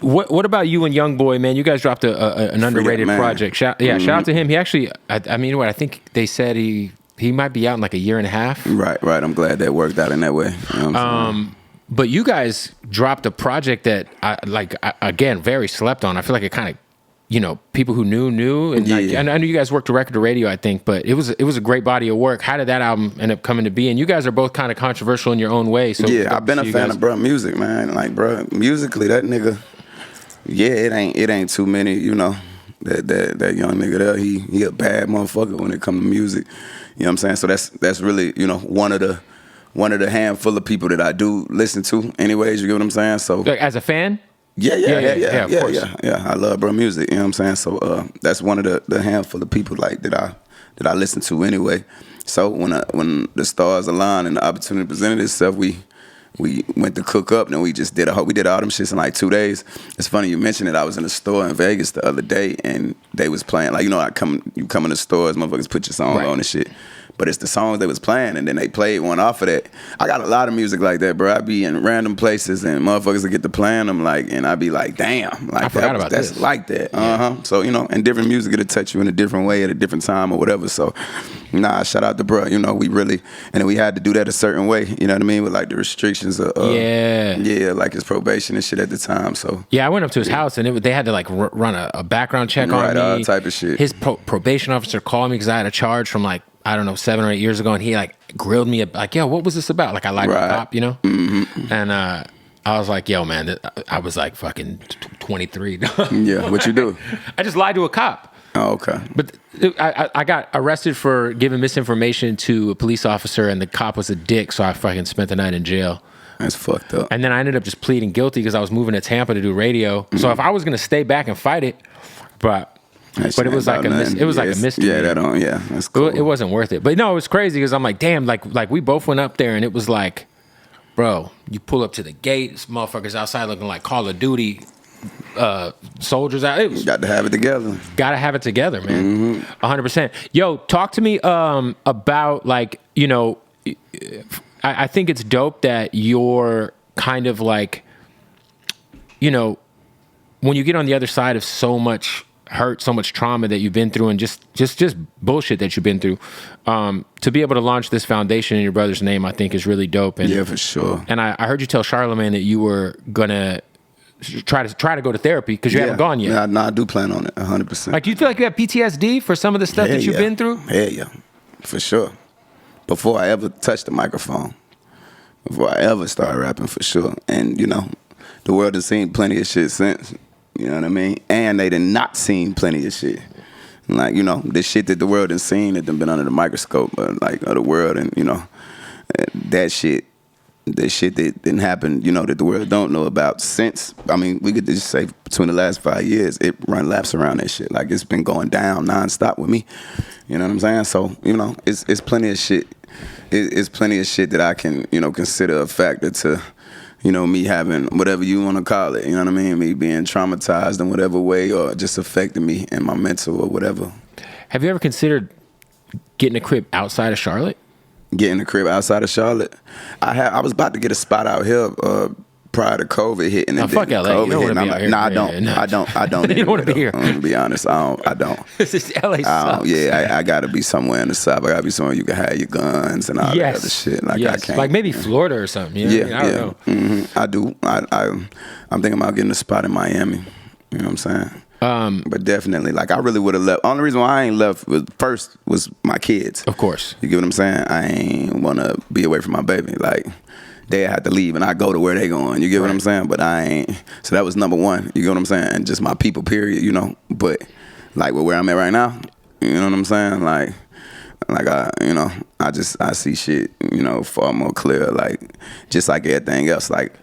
What about you and Young Boy, man? You guys dropped an underrated project. Shout out to him. He actually, I mean, what I think they said he might be out in like a year and a half. Right. I'm glad that worked out in that way. You know what I'm saying? But you guys dropped a project that again, very slept on. I feel like it kind of, people who knew, and I know you guys worked direct to radio, I think, but it was a great body of work. How did that album end up coming to be? And you guys are both kind of controversial in your own way. So yeah, I've been a fan of bruh music, man. Like bruh, musically, that nigga, it ain't too many, that young nigga there. He a bad motherfucker when it comes to music. You know what I'm saying? So that's really, one of the handful of people that I do listen to. Anyways, you get what I'm saying? So like, as a fan. Yeah. I love bruh music. You know what I'm saying? So that's one of the handful of people like that I listen to anyway. So when the stars aligned and the opportunity presented itself, we went to cook up and we just did all them shits in like 2 days. It's funny you mentioned it. I was in a store in Vegas the other day and they was playing like you come in the stores, motherfuckers put your song on and shit. But it's the songs they was playing, and then they played one off of that. I got a lot of music like that, bro. I be in random places, and motherfuckers will get to playing them, and I be like, damn, like I forgot about that's this. like that. So and different music it'll touch you in a different way at a different time or whatever. So, shout out to bro. We really, and we had to do that a certain way. You know what I mean? With like the restrictions of like his probation and shit at the time. So I went up to his house, and they had to like run a background check on me, all type of shit. His probation officer called me because I had a charge from like, I don't know, 7 or 8 years ago, and he like grilled me like, yo, what was this about? Like I lied to a cop, Mm-hmm. And I was like, yo, man, I was like fucking 23. Yeah, what you do? I just lied to a cop. Oh, okay. But I got arrested for giving misinformation to a police officer, and the cop was a dick, so I fucking spent the night in jail. That's fucked up. And then I ended up just pleading guilty because I was moving to Tampa to do radio. Mm-hmm. So if I was gonna stay back and fight it, but it was like a misdemeanor. That's cool. It wasn't worth it. But no, it was crazy because I'm like, damn, like we both went up there and it was like, bro, you pull up to the gate, this motherfuckers outside looking like Call of Duty soldiers out. Got to have it together. Got to have it together, man. 100%. Yo, talk to me about like, I think it's dope that you're kind of like, when you get on the other side of so much hurt, so much trauma that you've been through, and just bullshit that you've been through, to be able to launch this foundation in your brother's name, I think is really dope. And, yeah, for sure. And I heard you tell Charlamagne that you were gonna try to go to therapy because you haven't gone yet. Yeah, no, I do plan on it 100%. Like, do you feel like you have PTSD for some of the stuff that you've been through? Yeah, for sure. Before I ever touched the microphone, before I ever started rapping, for sure. And the world has seen plenty of shit since. You know what I mean? And they did not seen plenty of shit. Like, the shit that the world has seen that been under the microscope of the world, and that shit that didn't happen, that the world don't know about since. I mean, we could just say between the last 5 years, it run laps around that shit. Like, it's been going down nonstop with me. You know what I'm saying? So, it's plenty of shit. It's plenty of shit that I can, consider a factor to, me having whatever you want to call it, you know what I mean? Me being traumatized in whatever way, or just affecting me in my mental or whatever. Have you ever considered getting a crib outside of Charlotte? Getting a crib outside of Charlotte? I was about to get a spot out here prior to COVID hitting. Oh, fuck LA. You don't want to be out here. Nah, I don't. You don't want to be here. I'm going to be honest. I don't. LA sucks. I got to be somewhere in the South. I got to be somewhere you can have your guns and all that other shit. Like, I can't. Like maybe Florida or something. I don't know. Mm-hmm. I do. I'm thinking about getting a spot in Miami. You know what I'm saying? But definitely, like, I really would have left. Only reason why I ain't left was my kids. Of course. You get what I'm saying? I ain't want to be away from my baby. Like, they had to leave and I go to where they going. You get what I'm saying? But I ain't. So that was number one. You get what I'm saying? And just my people, period, But like where I'm at right now, you know what I'm saying? Like I see shit, far more clear. Like, just like everything else, like,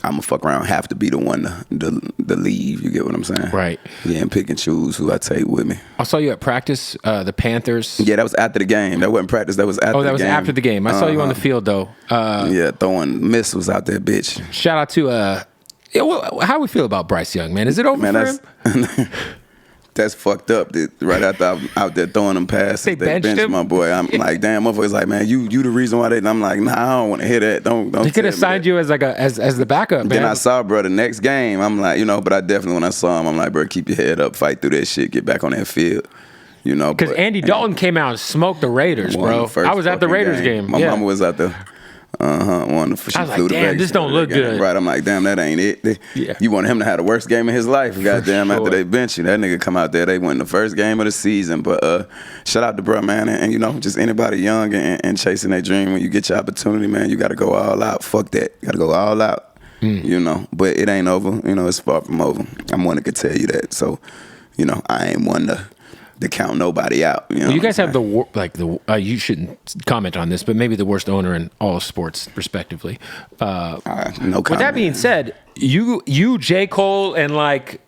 I'm gonna fuck around, have to be the one to leave. You get what I'm saying? Right. Yeah, and pick and choose who I take with me. I saw you at practice, the Panthers. Yeah, that was after the game. That wasn't practice. That was after the game. Oh, that was after the game. I saw you on the field, though. Throwing missiles out there, bitch. Shout out to, how we feel about Bryce Young, man? Is it over for him? That's fucked up. Right after I'm out there throwing them passes, They benched him? my boy. I'm like, damn, motherfuckers like, man, you the reason why they. And I'm like, nah, I don't want to hear that. Don't. They could have signed you as like as the backup, man. Then I saw, bro, the next game, I'm like, but I definitely, when I saw him, I'm like, bro, keep your head up, fight through that shit, get back on that field. Because Andy Dalton came out and smoked the Raiders, bro. I was at the Raiders game. My mama was out there. I was like, damn, this don't look good. Right, I'm like, damn, that ain't it. You want him to have the worst game of his life. Goddamn, after they bench you. That nigga come out there, they win the first game of the season. But shout out to bro, man. And just anybody young and chasing their dream, when you get your opportunity, man, you got to go all out. Fuck that. You got to go all out, But it ain't over. It's far from over. I'm one that could tell you that. So, I ain't one to count nobody out. You guys have you shouldn't comment on this, but maybe the worst owner in all of sports, respectively. No comment. With that being said, you J. Cole, and I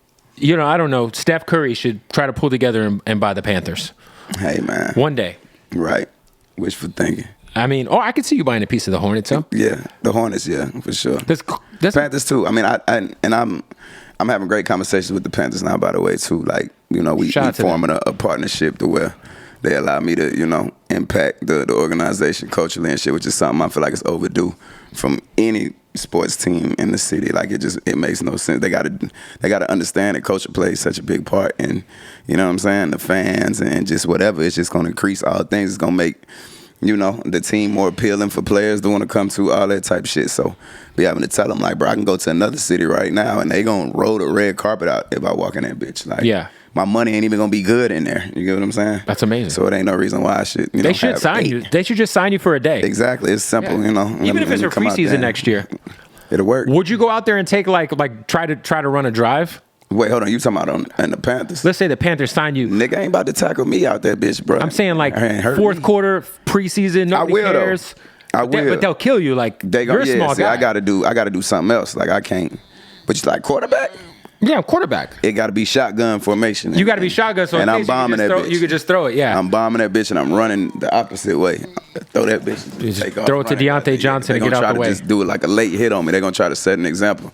don't know, Steph Curry should try to pull together and buy the Panthers. Hey, man. One day. Right. Wishful thinking. I mean, I could see you buying a piece of the Hornets, huh? Yeah, the Hornets, yeah, for sure. Panthers too. I mean, I'm having great conversations with the Panthers now, by the way, too. Like, we forming a partnership to where they allow me to, impact the organization culturally and shit, which is something I feel like is overdue from any sports team in the city. Like, it makes no sense. They gotta understand that culture plays such a big part, and you know what I'm saying, the fans and just whatever. It's just gonna increase all things. It's gonna make the team more appealing for players to want to come to, all that type of shit. So be having to tell them, like, bro, I can go to another city right now and they gonna roll the red carpet out if I walk in that bitch. Like, my money ain't even gonna be good in there. You get what I'm saying? That's amazing. So it ain't no reason why I should. They should sign you. They should just sign you for a day. Exactly. It's simple. Even if it's for preseason next year, it'll work. Would you go out there and take try to run a drive? Wait, hold on. You talking about on the Panthers? Let's say the Panthers sign you. Nigga ain't about to tackle me out there, bitch, bro. I'm saying fourth quarter preseason. Nobody cares. I will. But they'll kill you. You're a small guy. I gotta do something else. Like, I can't. But you quarterback? Yeah, quarterback. It got to be shotgun formation. You got to be shotgun, so I'm bombing that bitch. You could just throw it. Yeah, I'm bombing that bitch and I'm running the opposite way. Throw that bitch. Just throw it to Deontay Johnson and get out the way. They gonna try to just do it like a late hit on me. They're gonna try to set an example.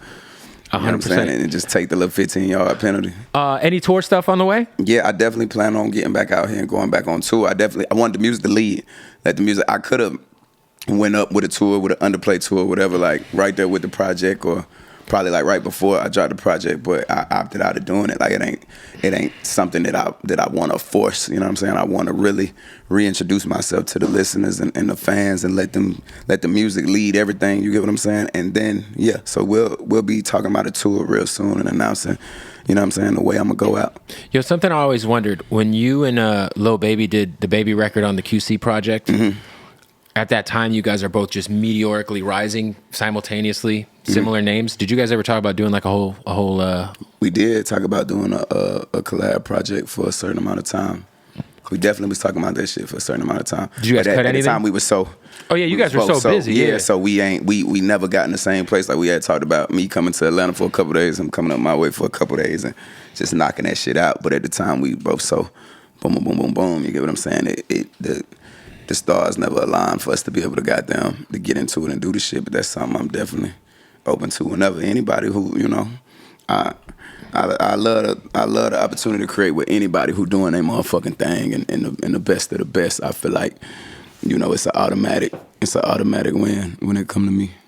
100%. And just take the little 15-yard penalty. Any tour stuff on the way? Yeah, I definitely plan on getting back out here and going back on tour. I wanted the music to lead. I could have went up with a tour, with an underplay tour, whatever, right there with the project, or probably right before I dropped the project, but I opted out of doing it. Like, it ain't something that I want to force. You know what I'm saying? I want to really reintroduce myself to the listeners and the fans, and let the music lead everything. You get what I'm saying? And then so we'll be talking about a tour real soon and announcing, you know what I'm saying, the way I'm gonna go out. Yo, something I always wondered, when you and DaBaby did the Baby record on the QC project. Mm-hmm. At that time, you guys are both just meteorically rising simultaneously. Similar names. Did you guys ever talk about doing a whole? We did talk about doing a collab project for a certain amount of time. We definitely was talking about that shit for a certain amount of time. Did you guys cut anything? At the time, we were so. Oh yeah, you guys were so busy. Yeah, so we never got in the same place. Like, we had talked about me coming to Atlanta for a couple of days, him coming up my way for a couple of days, and just knocking that shit out. But at the time, we both so boom, boom, boom, boom, boom. You get what I'm saying? The stars never aligned for us to be able to get into it and do the shit. But that's something I'm definitely open to whenever. Anybody who, I love the opportunity to create with anybody who doing their motherfucking thing and the best of the best. I feel like, it's an automatic win when it come to me.